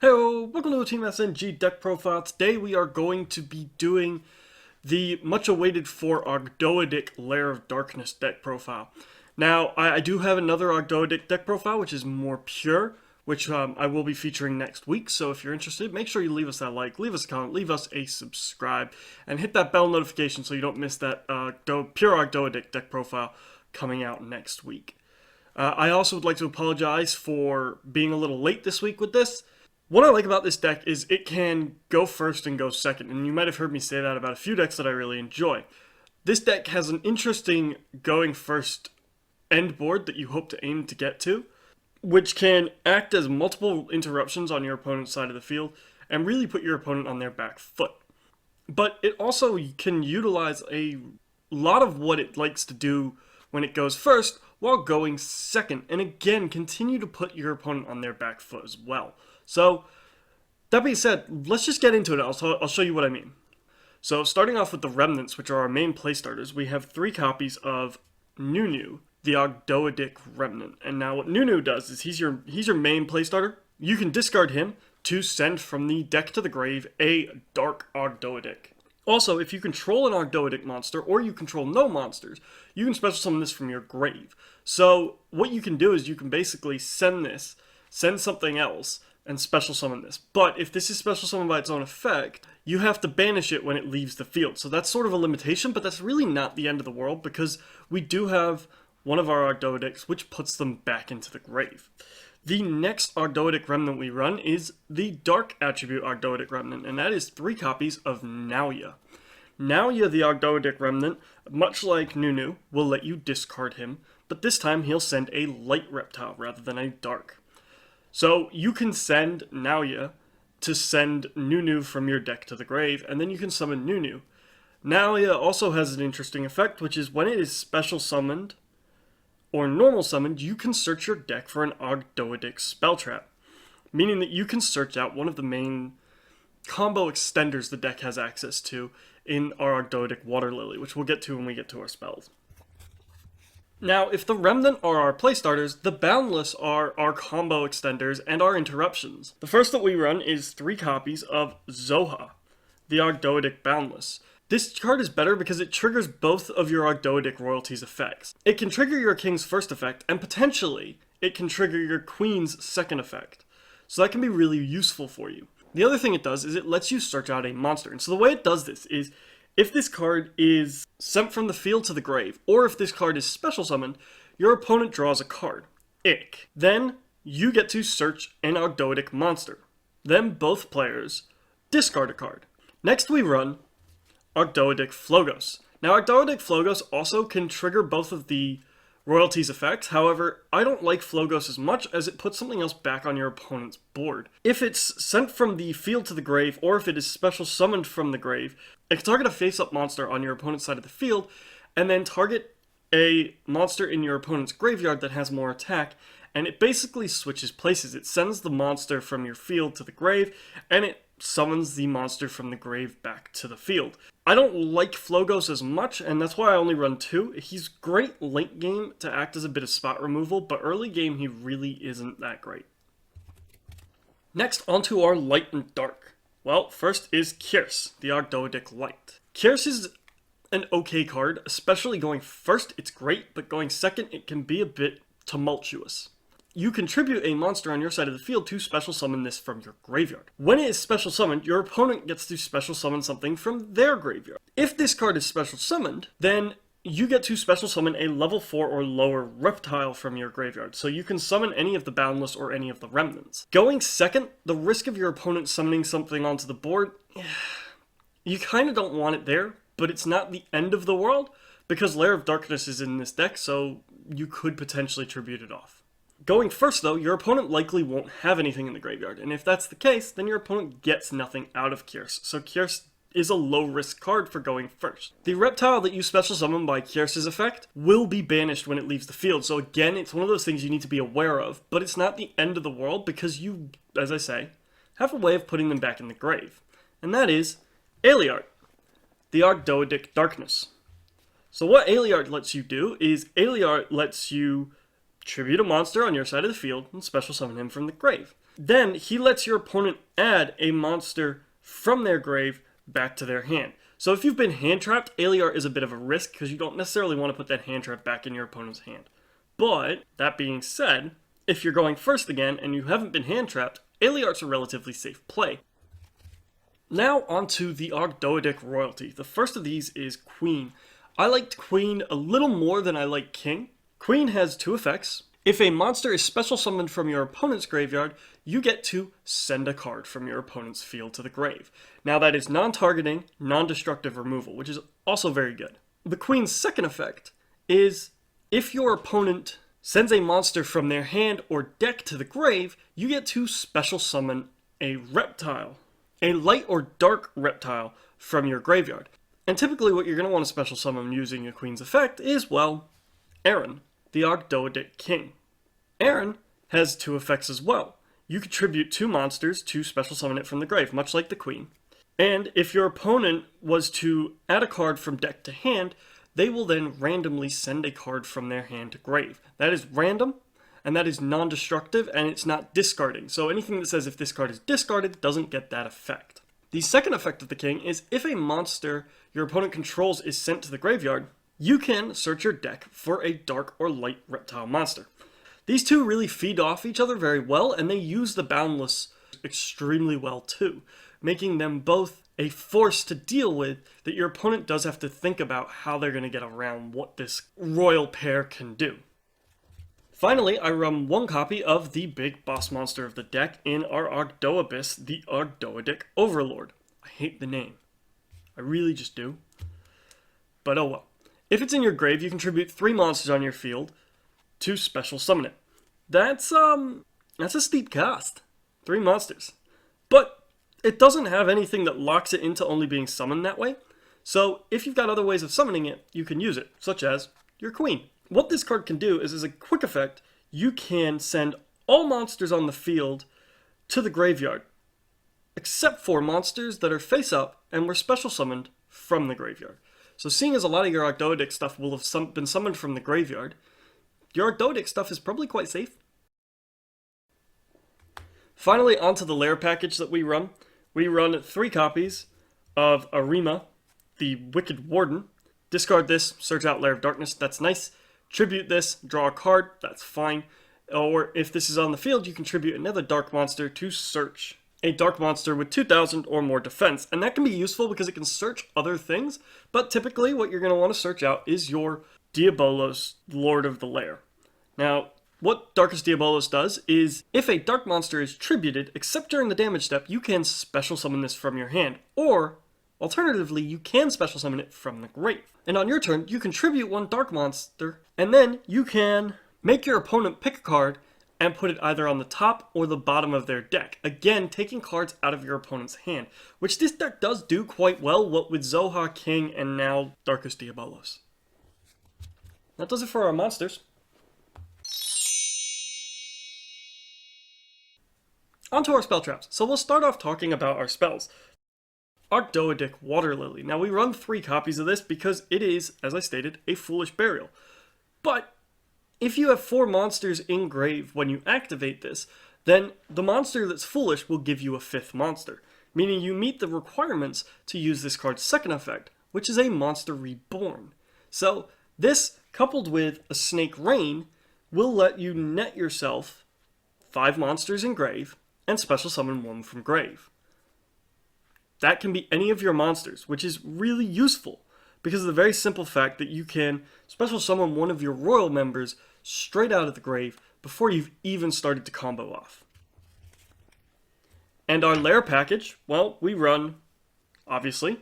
Heyo, welcome to the Team SNG deck profile. Today we are going to be doing the much awaited for Ogdoadic Lair of Darkness deck profile. Now, I do have another Ogdoadic deck profile, which is more pure, which I will be featuring next week. So if you're interested, make sure you leave us that like, leave us a comment, leave us a subscribe, and hit that bell notification so you don't miss that pure Ogdoadic deck profile coming out next week. I also would like to apologize for being a little late this week with this. What I like about this deck is it can go first and go second, and you might have heard me say that about a few decks that I really enjoy. This deck has an interesting going first end board that you hope to aim to get to, which can act as multiple interruptions on your opponent's side of the field and really put your opponent on their back foot. But it also can utilize a lot of what it likes to do when it goes first while going second, and again continue to put your opponent on their back foot as well. So, that being said, let's just get into it. I'll show you what I mean. So, starting off with the Remnants, which are our main play starters, we have 3 copies of Nunu, the Ogdoadic Remnant. And now what Nunu does is he's your main play starter. You can discard him to send from the deck to the grave a Dark Ogdoadic. Also, if you control an Ogdoadic monster, or you control no monsters, you can special summon this from your grave. So, what you can do is you can basically send something else, and special summon this. But if this is special summoned by its own effect, you have to banish it when it leaves the field. So that's sort of a limitation, but that's really not the end of the world, because we do have one of our Ogdoadics, which puts them back into the grave. The next Ogdoadic Remnant we run is the Dark Attribute Ogdoadic Remnant, and that is 3 copies of Nauya. Nauya, the Ogdoadic Remnant, much like Nunu, will let you discard him, but this time he'll send a light reptile rather than a dark. So you can send Nauya to send Nunu from your deck to the grave, and then you can summon Nunu. Nauya also has an interesting effect, which is when it is special summoned or normal summoned, you can search your deck for an Ogdoadic spell trap, meaning that you can search out one of the main combo extenders the deck has access to in our Ogdoadic Water Lily, which we'll get to when we get to our spells. Now, if the Remnant are our playstarters, the Boundless are our combo extenders and our interruptions. The first that we run is 3 copies of Zoha, the Ogdoadic Boundless. This card is better because it triggers both of your Ogdoadic royalties' effects. It can trigger your King's first effect, and potentially, it can trigger your Queen's second effect. So that can be really useful for you. The other thing it does is it lets you search out a monster. And so the way it does this is, if this card is sent from the field to the grave, or if this card is special summoned, your opponent draws a card. Ick. Then, you get to search an Ogdoadic monster. Then both players discard a card. Next we run Ogdoadic Flogos. Now Ogdoadic Flogos also can trigger both of the royalties effects, however, I don't like Flogos as much as it puts something else back on your opponent's board. If it's sent from the field to the grave, or if it is special summoned from the grave, it can target a face-up monster on your opponent's side of the field, and then target a monster in your opponent's graveyard that has more attack, and it basically switches places. It sends the monster from your field to the grave, and it summons the monster from the grave back to the field. I don't like Flogos as much, and that's why I only run 2. He's great late game to act as a bit of spot removal, but early game he really isn't that great. Next, onto our light and dark. Well, first is Kyrse, the Ogdoadic Light. Kyrse is an okay card, especially going first it's great, but going second it can be a bit tumultuous. You contribute a monster on your side of the field to special summon this from your graveyard. When it is special summoned, your opponent gets to special summon something from their graveyard. If this card is special summoned, then you get to special summon a level 4 or lower reptile from your graveyard, so you can summon any of the Boundless or any of the Remnants. Going second, the risk of your opponent summoning something onto the board, you kind of don't want it there, but it's not the end of the world, because Lair of Darkness is in this deck, so you could potentially tribute it off. Going first though, your opponent likely won't have anything in the graveyard, and if that's the case, then your opponent gets nothing out of Kyrse, so Kyrse is a low-risk card for going first. The reptile that you special summon by Kyrse's effect will be banished when it leaves the field, so again, it's one of those things you need to be aware of, but it's not the end of the world because you, as I say, have a way of putting them back in the grave, and that is Aliart, the Ogdoadic Darkness. So what Aliart lets you do is Aliart lets you tribute a monster on your side of the field and special summon him from the grave. Then he lets your opponent add a monster from their grave back to their hand. So if you've been hand trapped, Aliart is a bit of a risk because you don't necessarily want to put that hand trap back in your opponent's hand. But, that being said, if you're going first again and you haven't been hand trapped, Aliart's a relatively safe play. Now onto the Ogdoadic royalty. The first of these is Queen. I liked Queen a little more than I like King. Queen has two effects. If a monster is special summoned from your opponent's graveyard, you get to send a card from your opponent's field to the grave. Now that is non-targeting, non-destructive removal, which is also very good. The Queen's second effect is if your opponent sends a monster from their hand or deck to the grave, you get to special summon a reptile, a light or dark reptile from your graveyard. And typically what you're going to want to special summon using a Queen's effect is, well, Aaron, the Ogdoadic King. Aaron has two effects as well. You contribute two monsters to special summon it from the grave, much like the Queen. And if your opponent was to add a card from deck to hand, they will then randomly send a card from their hand to grave. That is random, and that is non-destructive, and it's not discarding. So anything that says if this card is discarded doesn't get that effect. The second effect of the King is if a monster your opponent controls is sent to the graveyard, you can search your deck for a dark or light reptile monster. These two really feed off each other very well, and they use the Boundless extremely well too, making them both a force to deal with that your opponent does have to think about how they're going to get around what this royal pair can do. Finally, I run one copy of the big boss monster of the deck in our Ogdoabyss, the Ogdoadic Overlord. I hate the name. I really just do. But oh well. If it's in your grave, you contribute 3 monsters on your field to special summon it. That's a steep cost. 3 monsters. But it doesn't have anything that locks it into only being summoned that way. So if you've got other ways of summoning it, you can use it, such as your Queen. What this card can do is, as a quick effect, you can send all monsters on the field to the graveyard, except for monsters that are face up and were special summoned from the graveyard. So seeing as a lot of your Ogdoadic stuff will have been summoned from the graveyard, your Ogdoadic stuff is probably quite safe. Finally, onto the lair package that we run. We run 3 copies of Arima, the Wicked Warden. Discard this, search out Lair of Darkness, that's nice. Tribute this, draw a card, that's fine. Or if this is on the field, you contribute another dark monster to search. A dark monster with 2,000 or more defense, and that can be useful because it can search other things, but typically what you're going to want to search out is your Diabolos, Lord of the Lair. Now, what Darkest Diabolos does is, if a dark monster is tributed, except during the damage step, you can special summon this from your hand, or, alternatively, you can special summon it from the grave. And on your turn, you contribute 1 dark monster, and then you can make your opponent pick a card and put it either on the top or the bottom of their deck. Again, taking cards out of your opponent's hand, which this deck does do quite well, what with Zoha, King, and now Darkest Diabolos. That does it for our monsters. On to our spell traps. So we'll start off talking about our spells. Ogdoadic Water Lily. Now we run 3 copies of this because it is, as I stated, a foolish burial. But if you have 4 monsters in grave when you activate this, then the monster that's foolish will give you a 5th monster, meaning you meet the requirements to use this card's second effect, which is a monster reborn. So this, coupled with a Snake Rain, will let you net yourself 5 monsters in grave and special summon 1 from grave. That can be any of your monsters, which is really useful because of the very simple fact that you can special summon one of your royal members straight out of the grave before you've even started to combo off. And our lair package, well, we run, obviously,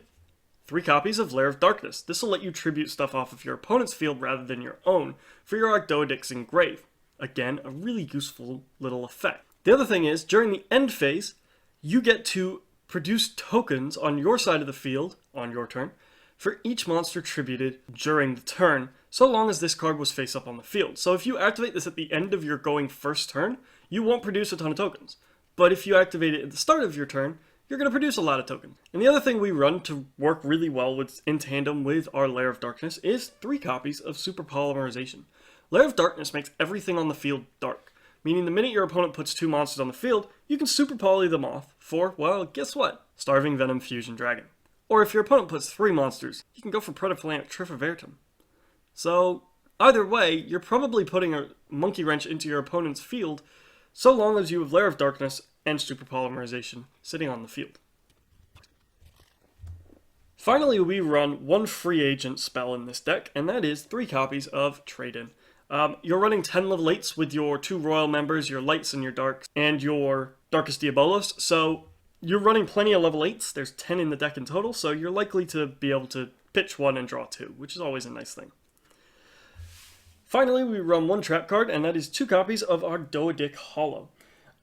3 copies of Lair of Darkness. This will let you tribute stuff off of your opponent's field rather than your own for your Ogdoadics in grave. Again, a really useful little effect. The other thing is, during the end phase, you get to produce tokens on your side of the field, on your turn, for each monster tributed during the turn, so long as this card was face up on the field. So if you activate this at the end of your going first turn, you won't produce a ton of tokens. But if you activate it at the start of your turn, you're going to produce a lot of tokens. And the other thing we run to work really well with, in tandem with our Lair of Darkness, is 3 copies of Super Polymerization. Lair of Darkness makes everything on the field dark, meaning the minute your opponent puts 2 monsters on the field, you can super poly them off for, well, guess what? Starving Venom Fusion Dragon. Or if your opponent puts 3 monsters, you can go for Predaplant Triffivertum. So, either way, you're probably putting a Monkey Wrench into your opponent's field, so long as you have Lair of Darkness and Super Polymerization sitting on the field. Finally, we run one free agent spell in this deck, and that is 3 copies of Trade-In. You're running 10 level 8s with your 2 Royal members, your Lights and your Darks, and your Darkest Diabolos, so you're running plenty of level 8s. There's 10 in the deck in total, so you're likely to be able to pitch 1 and draw 2, which is always a nice thing. Finally, we run 1 trap card, and that is 2 copies of Ogdoadic Hollow.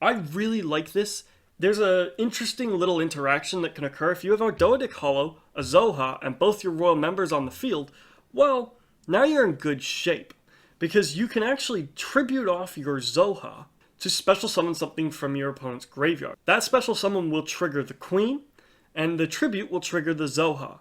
I really like this. There's an interesting little interaction that can occur if you have Ogdoadic Hollow, a Zoha, and both your Royal members on the field. Well, now you're in good shape, because you can actually tribute off your Zoha to special summon something from your opponent's graveyard. That special summon will trigger the Queen, and the tribute will trigger the Zoha.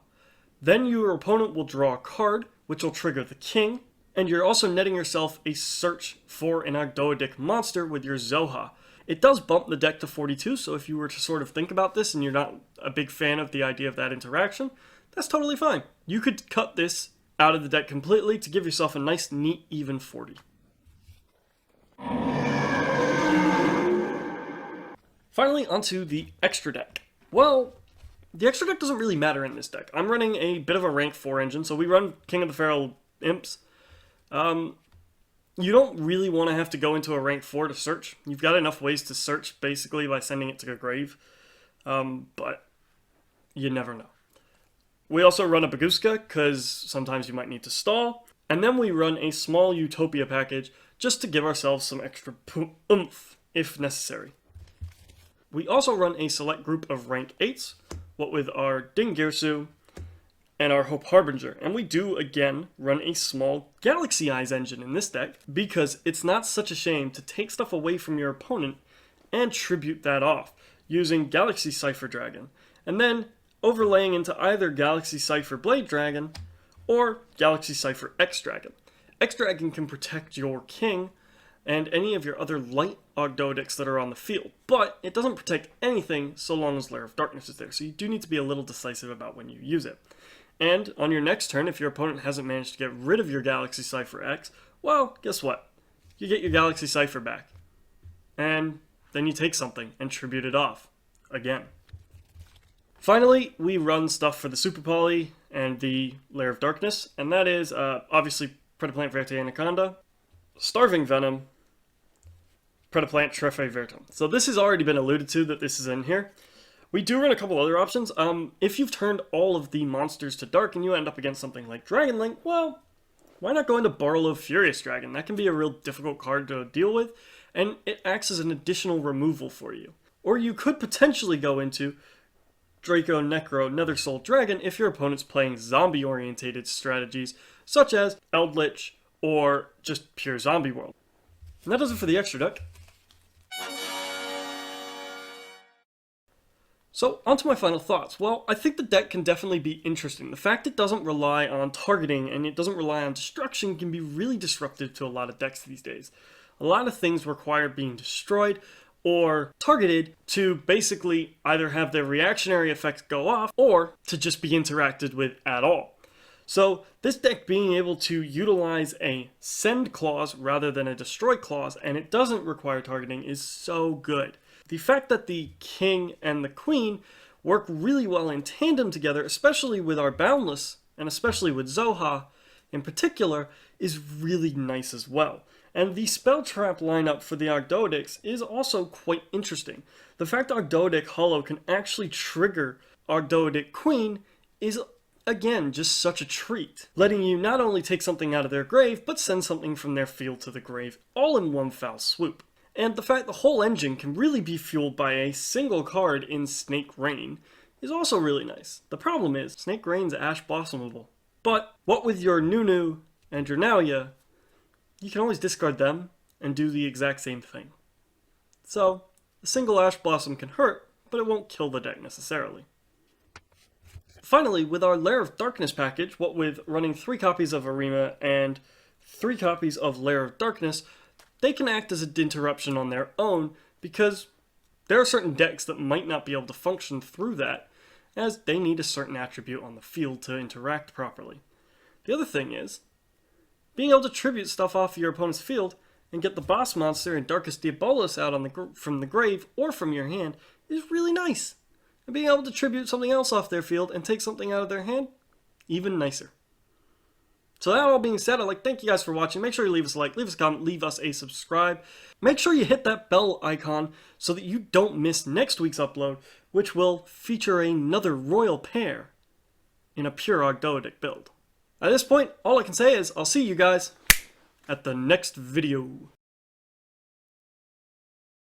Then your opponent will draw a card, which will trigger the King, and you're also netting yourself a search for an Ogdoadic monster with your Zoha. It does bump the deck to 42, so if you were to sort of think about this and you're not a big fan of the idea of that interaction, that's totally fine. You could cut this out of the deck completely to give yourself a nice, neat, even 40. Finally, onto the extra deck. Well, the extra deck doesn't really matter in this deck. I'm running a bit of a rank 4 engine, so we run King of the Feral Imps. You don't really want to have to go into a rank 4 to search. You've got enough ways to search, basically, by sending it to the grave. But you never know. We also run a Baguska, because sometimes you might need to stall. And then we run a small Utopia package, just to give ourselves some extra oomph, if necessary. We also run a select group of rank 8s, what with our Dingirsu and our Hope Harbinger. And we do, again, run a small Galaxy Eyes engine in this deck, because it's not such a shame to take stuff away from your opponent and tribute that off, using Galaxy Cypher Dragon, and then overlaying into either Galaxy Cypher Blade Dragon or Galaxy Cypher X Dragon. X Dragon can protect your King and any of your other light Ogdoadics that are on the field, but it doesn't protect anything so long as Lair of Darkness is there, so you do need to be a little decisive about when you use it. And on your next turn, if your opponent hasn't managed to get rid of your Galaxy Cypher X, well, guess what? You get your Galaxy Cypher back. And then you take something and tribute it off. Again. Finally, we run stuff for the Super Poly and the Lair of Darkness, and that is, obviously, Predaplant Verte Anaconda, Starving Venom, Predaplant Triffivertum. So this has already been alluded to that this is in here. We do run a couple other options. If you've turned all of the monsters to dark and you end up against something like Dragon Link, well, why not go into Barlow Furious Dragon? That can be a real difficult card to deal with, and it acts as an additional removal for you. Or you could potentially go into Draco Necro Nethersoul Dragon if your opponent's playing zombie-orientated strategies, such as Eldritch or just pure Zombie World. And that does it for the extra deck. So, onto my final thoughts. Well, I think the deck can definitely be interesting. The fact it doesn't rely on targeting and it doesn't rely on destruction can be really disruptive to a lot of decks these days. A lot of things require being destroyed or targeted to basically either have their reactionary effects go off or to just be interacted with at all. So, this deck being able to utilize a send clause rather than a destroy clause, and it doesn't require targeting, is so good. The fact that the King and the Queen work really well in tandem together, especially with our Boundless, and especially with Zoha in particular, is really nice as well. And the spell trap lineup for the Ogdoadics is also quite interesting. The fact Ogdoadic Hollow can actually trigger Ogdoadic Queen is, again, just such a treat, letting you not only take something out of their grave, but send something from their field to the grave, all in one foul swoop. And the fact the whole engine can really be fueled by a single card in Snake Rain is also really nice. The problem is, Snake Rain's Ash Blossomable. But, what with your Nunu and your Nauya, you can always discard them and do the exact same thing. So, a single Ash Blossom can hurt, but it won't kill the deck necessarily. Finally, with our Lair of Darkness package, what with running 3 copies of Arima and 3 copies of Lair of Darkness, they can act as an interruption on their own, because there are certain decks that might not be able to function through that, as they need a certain attribute on the field to interact properly. The other thing is, being able to tribute stuff off your opponent's field and get the boss monster and Darkest Diabolus out from the grave or from your hand is really nice. And being able to tribute something else off their field and take something out of their hand, even nicer. So that all being said, I'd like to thank you guys for watching. Make sure you leave us a like, leave us a comment, leave us a subscribe. Make sure you hit that bell icon so that you don't miss next week's upload, which will feature another royal pair in a pure Ogdoadic build. At this point, all I can say is I'll see you guys at the next video.